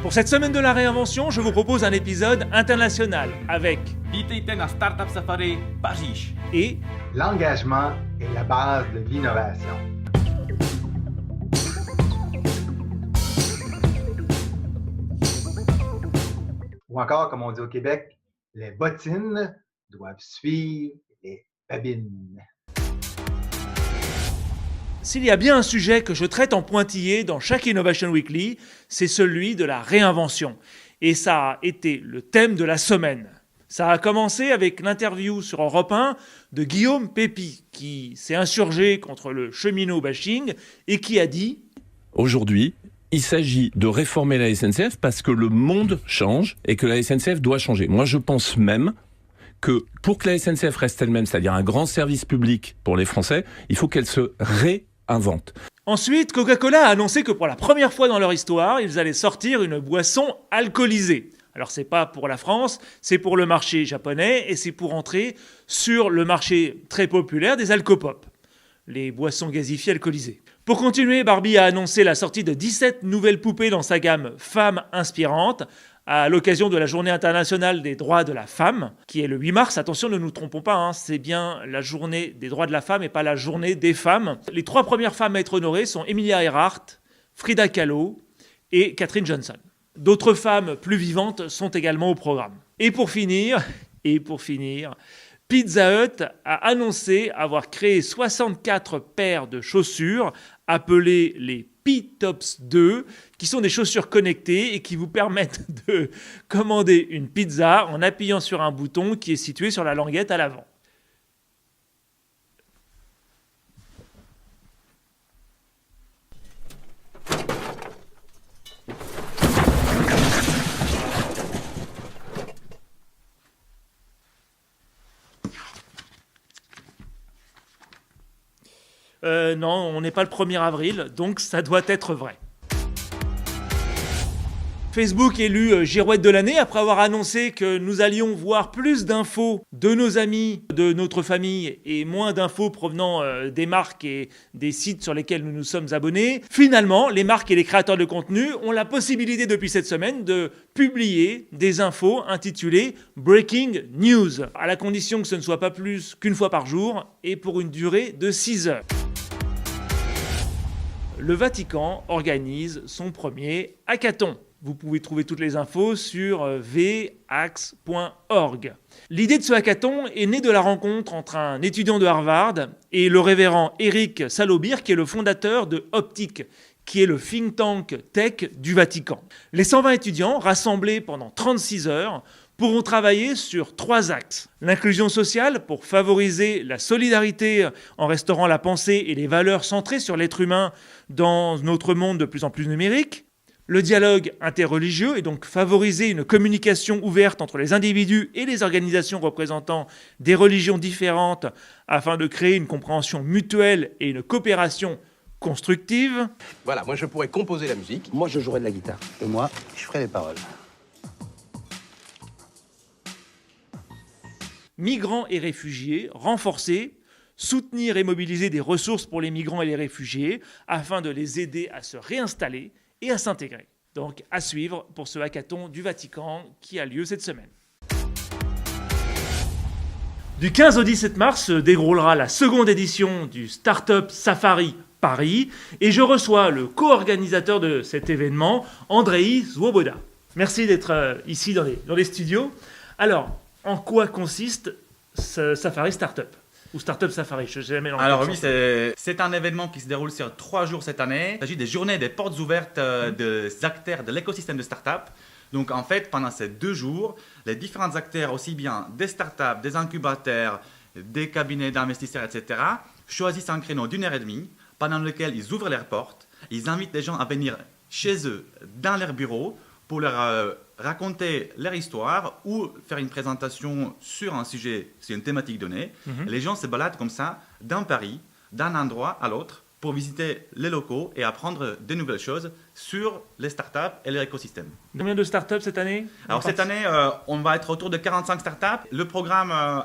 Pour cette semaine de la réinvention, je vous propose un épisode international avec Vítejte na Startup Safari Paříž. et L'engagement est la base de l'innovation. Ou encore, comme on dit au Québec, les bottines doivent suivre les babines. s'il y a bien un sujet que je traite en pointillé dans chaque Innovation Weekly, c'est celui de la réinvention. Et ça a été le thème de la semaine. Ça a commencé avec l'interview sur Europe 1 de Guillaume Pépi, qui s'est insurgé contre le cheminot bashing et qui a dit Aujourd'hui, il s'agit de réformer la SNCF parce que le monde change et que la SNCF doit changer. Moi, je pense même que pour que la SNCF reste elle-même, c'est-à-dire un grand service public pour les Français, il faut qu'elle se réinvente. Ensuite, Coca-Cola a annoncé que pour la première fois dans leur histoire, ils allaient sortir une boisson alcoolisée. Alors c'est pas pour la France, c'est pour le marché japonais et c'est pour entrer sur le marché très populaire des alcopop, les boissons gazifiées alcoolisées. Pour continuer, Barbie a annoncé la sortie de 17 nouvelles poupées dans sa gamme Femmes Inspirantes à l'occasion de la Journée internationale des droits de la femme, qui est le 8 mars. Attention, ne nous trompons pas, c'est bien la Journée des droits de la femme et pas la Journée des femmes. Les 3 premières femmes à être honorées sont Emilia Earhart, Frida Kahlo et Katherine Johnson. D'autres femmes plus vivantes sont également au programme. Et pour finir, Pizza Hut a annoncé avoir créé 64 paires de chaussures appelées les P-Tops 2, qui sont des chaussures connectées et qui vous permettent de commander une pizza en appuyant sur un bouton qui est situé sur la languette à l'avant. Non, on n'est pas le 1er avril, donc ça doit être vrai. Facebook élu girouette de l'année après avoir annoncé que nous allions voir plus d'infos de nos amis, de notre famille et moins d'infos provenant des marques et des sites sur lesquels nous nous sommes abonnés. Finalement, les marques et les créateurs de contenu ont la possibilité depuis cette semaine de publier des infos intitulées Breaking News, à la condition que ce ne soit pas plus qu'une fois par jour et pour une durée de 6 heures. Le Vatican organise son premier hackathon. Vous pouvez trouver toutes les infos sur vax.org. L'idée de ce hackathon est née de la rencontre entre un étudiant de Harvard et le révérend Eric Salobir, qui est le fondateur de Optic, qui est le think tank tech du Vatican. Les 120 étudiants, rassemblés pendant 36 heures, pourront travailler sur 3 axes. L'inclusion sociale pour favoriser la solidarité en restaurant la pensée et les valeurs centrées sur l'être humain dans notre monde de plus en plus numérique. Le dialogue interreligieux et donc favoriser une communication ouverte entre les individus et les organisations représentant des religions différentes afin de créer une compréhension mutuelle et une coopération constructive. Voilà, moi je pourrais composer la musique. Moi, je jouerai de la guitare. Et moi, je ferai les paroles. Migrants et réfugiés, renforcer, soutenir et mobiliser des ressources pour les migrants et les réfugiés afin de les aider à se réinstaller et à s'intégrer. Donc à suivre pour ce hackathon du Vatican qui a lieu cette semaine. Du 15 au 17 mars se déroulera la seconde édition du Startup Safari Paris et je reçois le co-organisateur de cet événement, Andrei Swoboda. Merci d'être ici dans les studios. Alors, en quoi consiste ce Safari Startup ou Startup Safari, je sais jamais. Alors oui, c'est un événement qui se déroule sur 3 jours cette année. Il s'agit des journées des portes ouvertes des acteurs de l'écosystème de startup. Donc en fait, pendant ces 2 jours, les différents acteurs, aussi bien des startups, des incubateurs, des cabinets d'investisseurs, etc., choisissent un créneau d'1 heure et demie pendant lequel ils ouvrent leurs portes, ils invitent les gens à venir chez eux, dans leur bureau, pour leur raconter leur histoire ou faire une présentation sur un sujet, sur une thématique donnée. Les gens se baladent comme ça, d'un Paris, d'un endroit à l'autre, pour visiter les locaux et apprendre de nouvelles choses sur les startups et leur écosystème. Combien de startups cette année ? Alors cette année, on va être autour de 45 startups. Le programme,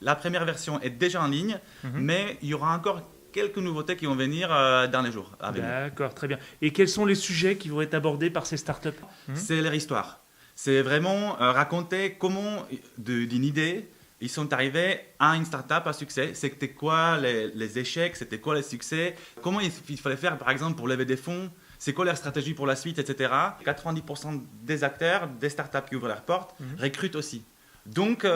la première version est déjà en ligne, mais il y aura encore quelques nouveautés qui vont venir dans les jours à venir. D'accord, très bien. Et quels sont les sujets qui vont être abordés par ces startups? C'est leur histoire. C'est vraiment raconter comment, d'une idée, ils sont arrivés à une startup à succès. C'était quoi les échecs, c'était quoi les succès, comment il fallait faire par exemple pour lever des fonds, c'est quoi leur stratégie pour la suite, etc. 90% des acteurs, des startups qui ouvrent leurs portes, recrutent aussi. Donc,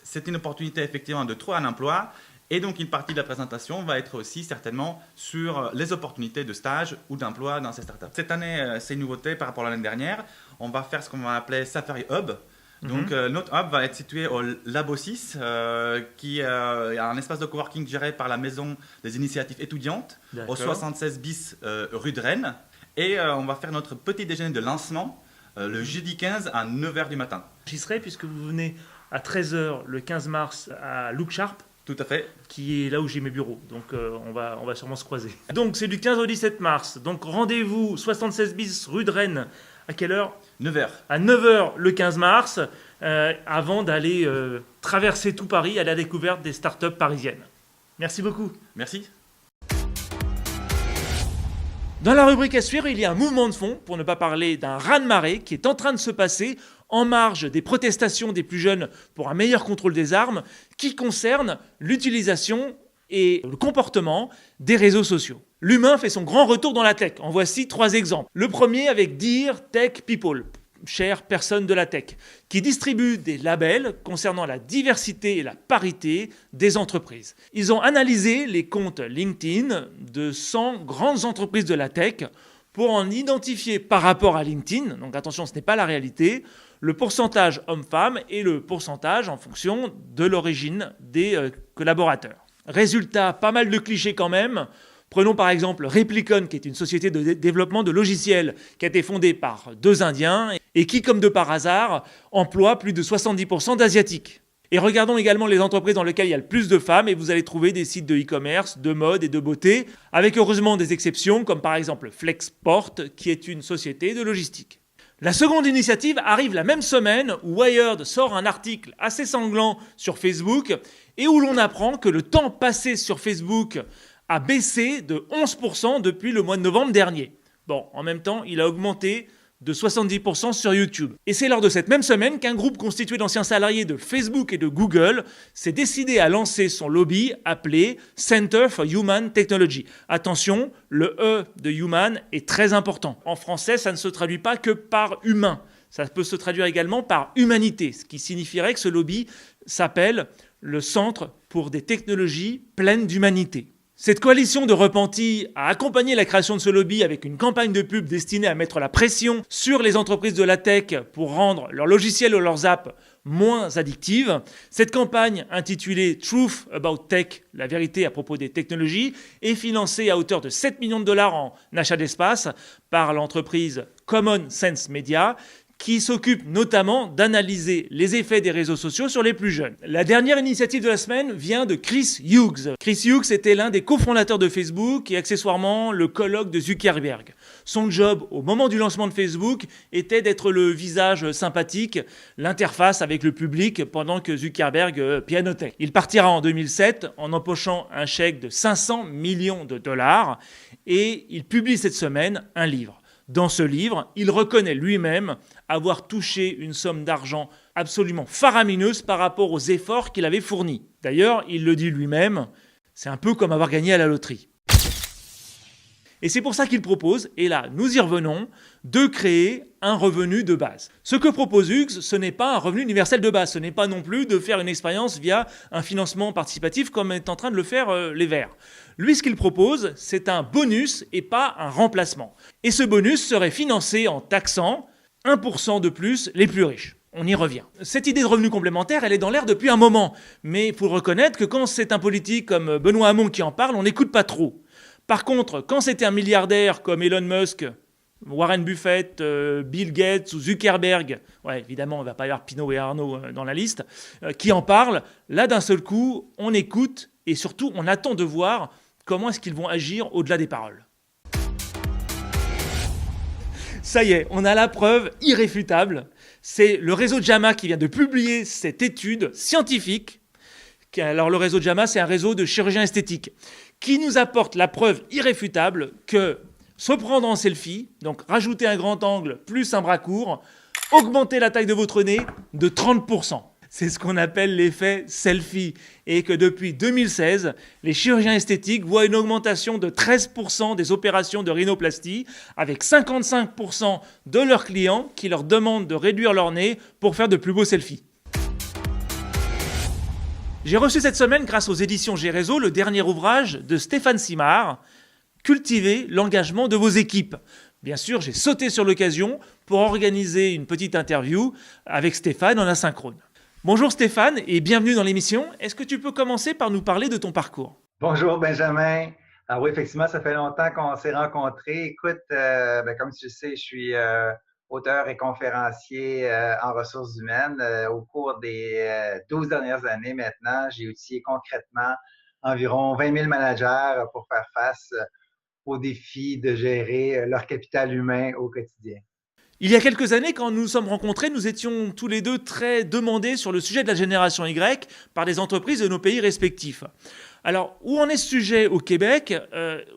c'est une opportunité effectivement de trouver un emploi. Et donc, une partie de la présentation va être aussi certainement sur les opportunités de stage ou d'emploi dans ces startups. Cette année, c'est une nouveauté par rapport à l'année dernière. On va faire ce qu'on va appeler Safari Hub. Donc, notre hub va être situé au Labo 6, qui est un espace de coworking géré par la Maison des initiatives étudiantes, au 76 bis rue de Rennes. Et on va faire notre petit déjeuner de lancement le jeudi 15 à 9h du matin. J'y serai puisque vous venez à 13h le 15 mars à Look Sharp. Tout à fait. Qui est là où j'ai mes bureaux. Donc on va sûrement se croiser. Donc c'est du 15 au 17 mars. Donc rendez-vous 76 bis rue de Rennes. À quelle heure? 9h. À 9h le 15 mars, avant d'aller traverser tout Paris à la découverte des startups parisiennes. Merci beaucoup. Merci. Dans la rubrique à suivre, il y a un mouvement de fond, pour ne pas parler d'un raz-de-marée, qui est en train de se passer en marge des protestations des plus jeunes pour un meilleur contrôle des armes, qui concerne l'utilisation et le comportement des réseaux sociaux. L'humain fait son grand retour dans la tech. En voici 3 exemples. Le premier avec Dear Tech People, chère personne de la tech, qui distribue des labels concernant la diversité et la parité des entreprises. Ils ont analysé les comptes LinkedIn de 100 grandes entreprises de la tech pour en identifier par rapport à LinkedIn, donc attention, ce n'est pas la réalité, le pourcentage homme-femme et le pourcentage en fonction de l'origine des collaborateurs. Résultat, pas mal de clichés quand même. Prenons par exemple Replicon, qui est une société de développement de logiciels qui a été fondée par 2 Indiens et qui, comme de par hasard, emploie plus de 70% d'Asiatiques. Et regardons également les entreprises dans lesquelles il y a le plus de femmes et vous allez trouver des sites de e-commerce, de mode et de beauté, avec heureusement des exceptions comme par exemple Flexport, qui est une société de logistique. La seconde initiative arrive la même semaine où Wired sort un article assez sanglant sur Facebook et où l'on apprend que le temps passé sur Facebook a baissé de 11% depuis le mois de novembre dernier. Bon, en même temps, il a augmenté de 70% sur YouTube. Et c'est lors de cette même semaine qu'un groupe constitué d'anciens salariés de Facebook et de Google s'est décidé à lancer son lobby appelé Center for Human Technology. Attention, le E de human est très important. En français, ça ne se traduit pas que par humain. Ça peut se traduire également par humanité, ce qui signifierait que ce lobby s'appelle le Centre pour des technologies pleines d'humanité. Cette coalition de repentis a accompagné la création de ce lobby avec une campagne de pub destinée à mettre la pression sur les entreprises de la tech pour rendre leurs logiciels ou leurs apps moins addictives. Cette campagne, intitulée Truth About Tech, la vérité à propos des technologies, est financée à hauteur de 7 millions de dollars en achat d'espace par l'entreprise Common Sense Media, qui s'occupe notamment d'analyser les effets des réseaux sociaux sur les plus jeunes. La dernière initiative de la semaine vient de Chris Hughes. Chris Hughes était l'un des cofondateurs de Facebook et accessoirement le coloc de Zuckerberg. Son job au moment du lancement de Facebook était d'être le visage sympathique, l'interface avec le public pendant que Zuckerberg pianotait. Il partira en 2007 en empochant un chèque de 500 millions de dollars et il publie cette semaine un livre. Dans ce livre, il reconnaît lui-même avoir touché une somme d'argent absolument faramineuse par rapport aux efforts qu'il avait fournis. D'ailleurs, il le dit lui-même, c'est un peu comme avoir gagné à la loterie. Et c'est pour ça qu'il propose, et là nous y revenons, de créer un revenu de base. Ce que propose Hughes, ce n'est pas un revenu universel de base, ce n'est pas non plus de faire une expérience via un financement participatif comme est en train de le faire les Verts. Lui, ce qu'il propose, c'est un bonus et pas un remplacement. Et ce bonus serait financé en taxant 1% de plus les plus riches. On y revient. Cette idée de revenu complémentaire, elle est dans l'air depuis un moment. Mais il faut reconnaître que quand c'est un politique comme Benoît Hamon qui en parle, on n'écoute pas trop. Par contre, quand c'était un milliardaire comme Elon Musk, Warren Buffett, Bill Gates ou Zuckerberg, ouais, évidemment, il ne va pas y avoir Pinault et Arnaud dans la liste, qui en parlent, là, d'un seul coup, on écoute et surtout, on attend de voir comment est-ce qu'ils vont agir au-delà des paroles. Ça y est, on a la preuve irréfutable. C'est le réseau JAMA qui vient de publier cette étude scientifique. Alors le réseau JAMA, c'est un réseau de chirurgiens esthétiques qui nous apporte la preuve irréfutable que se prendre en selfie, donc rajouter un grand angle plus un bras court, augmenter la taille de votre nez de 30%. C'est ce qu'on appelle l'effet selfie. Et que depuis 2016, les chirurgiens esthétiques voient une augmentation de 13% des opérations de rhinoplastie, avec 55% de leurs clients qui leur demandent de réduire leur nez pour faire de plus beaux selfies. J'ai reçu cette semaine, grâce aux éditions G-Réseau, le dernier ouvrage de Stéphane Simard, « Cultiver l'engagement de vos équipes ». Bien sûr, j'ai sauté sur l'occasion pour organiser une petite interview avec Stéphane en asynchrone. Bonjour Stéphane et bienvenue dans l'émission. Est-ce que tu peux commencer par nous parler de ton parcours? Bonjour Benjamin. Ah oui, effectivement, ça fait longtemps qu'on s'est rencontrés. Écoute, comme tu le sais, je suis auteur et conférencier en ressources humaines. Au cours des 12 dernières années maintenant, j'ai outillé concrètement environ 20 000 managers pour faire face aux défis de gérer leur capital humain au quotidien. Il y a quelques années, quand nous nous sommes rencontrés, nous étions tous les deux très demandés sur le sujet de la génération Y par des entreprises de nos pays respectifs. Alors, où en est ce sujet au Québec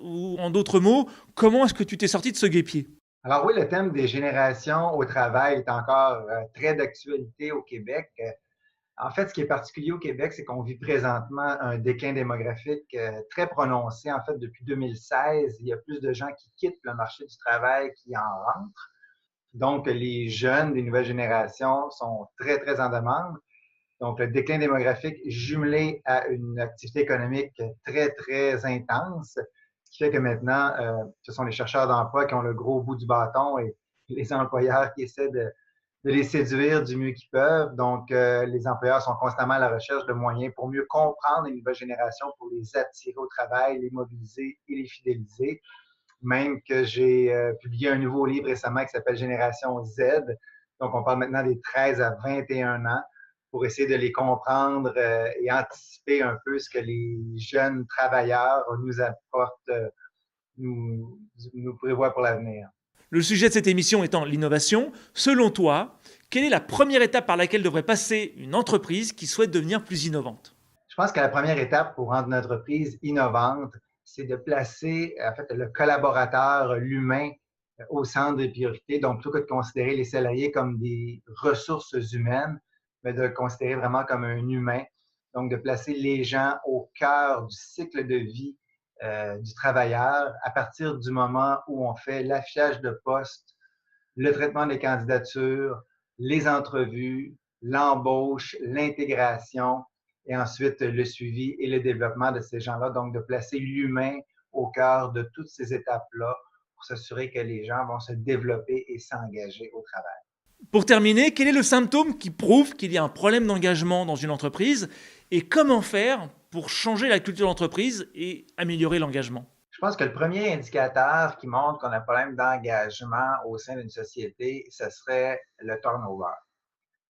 ou en d'autres mots, comment est-ce que tu t'es sorti de ce guêpier? Alors oui, le thème des générations au travail est encore très d'actualité au Québec. En fait, ce qui est particulier au Québec, c'est qu'on vit présentement un déclin démographique très prononcé. En fait, depuis 2016, il y a plus de gens qui quittent le marché du travail qu'il en rentrent. Donc, les jeunes des nouvelles générations sont très, très en demande. Donc, le déclin démographique jumelé à une activité économique très, très intense, ce qui fait que maintenant, ce sont les chercheurs d'emploi qui ont le gros bout du bâton et les employeurs qui essaient de les séduire du mieux qu'ils peuvent. Donc, les employeurs sont constamment à la recherche de moyens pour mieux comprendre les nouvelles générations, pour les attirer au travail, les mobiliser et les fidéliser. Même que j'ai publié un nouveau livre récemment qui s'appelle Génération Z. Donc, on parle maintenant des 13 à 21 ans pour essayer de les comprendre et anticiper un peu ce que les jeunes travailleurs nous apportent, nous prévoient pour l'avenir. Le sujet de cette émission étant l'innovation, selon toi, quelle est la première étape par laquelle devrait passer une entreprise qui souhaite devenir plus innovante? Je pense que la première étape pour rendre une entreprise innovante, c'est de placer en fait, le collaborateur, l'humain, au centre des priorités. Donc, plutôt que de considérer les salariés comme des ressources humaines, mais de le considérer vraiment comme un humain. Donc, de placer les gens au cœur du cycle de vie du travailleur à partir du moment où on fait l'affichage de postes, le traitement des candidatures, les entrevues, l'embauche, l'intégration, et ensuite le suivi et le développement de ces gens-là. Donc, de placer l'humain au cœur de toutes ces étapes-là pour s'assurer que les gens vont se développer et s'engager au travail. Pour terminer, quel est le symptôme qui prouve qu'il y a un problème d'engagement dans une entreprise et comment faire pour changer la culture d'entreprise et améliorer l'engagement? Je pense que le premier indicateur qui montre qu'on a un problème d'engagement au sein d'une société, ce serait le turnover.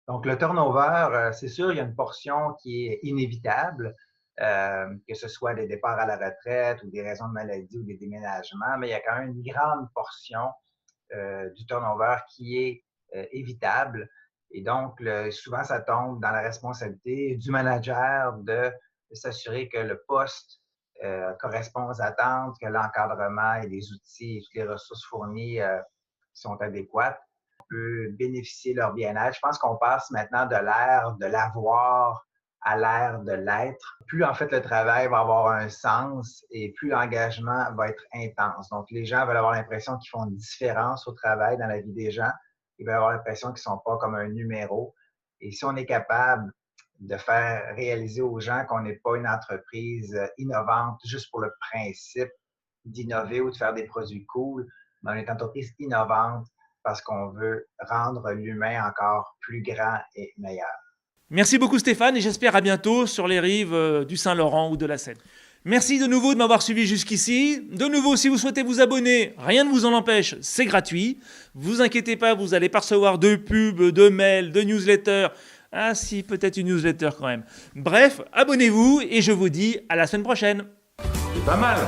Donc, le turnover, c'est sûr, il y a une portion qui est inévitable, que ce soit des départs à la retraite ou des raisons de maladie ou des déménagements, mais il y a quand même une grande portion du turnover qui est évitable. Et donc, souvent, ça tombe dans la responsabilité du manager de s'assurer que le poste correspond aux attentes, que l'encadrement et les outils et toutes les ressources fournies sont adéquates. Peut bénéficier de leur bien-être. Je pense qu'on passe maintenant de l'ère de l'avoir à l'ère de l'être. Plus en fait le travail va avoir un sens et plus l'engagement va être intense. Donc les gens veulent avoir l'impression qu'ils font une différence au travail dans la vie des gens. Ils veulent avoir l'impression qu'ils ne sont pas comme un numéro. Et si on est capable de faire réaliser aux gens qu'on n'est pas une entreprise innovante juste pour le principe d'innover ou de faire des produits cool, mais on est une entreprise innovante parce qu'on veut rendre l'humain encore plus grand et meilleur. Merci beaucoup Stéphane et j'espère à bientôt sur les rives du Saint-Laurent ou de la Seine. Merci de nouveau de m'avoir suivi jusqu'ici. De nouveau, si vous souhaitez vous abonner, rien ne vous en empêche, c'est gratuit. Vous inquiétez pas, vous allez pas recevoir de pubs, de mails, de newsletters. Ah si, peut-être une newsletter quand même. Bref, abonnez-vous et je vous dis à la semaine prochaine. C'est pas mal.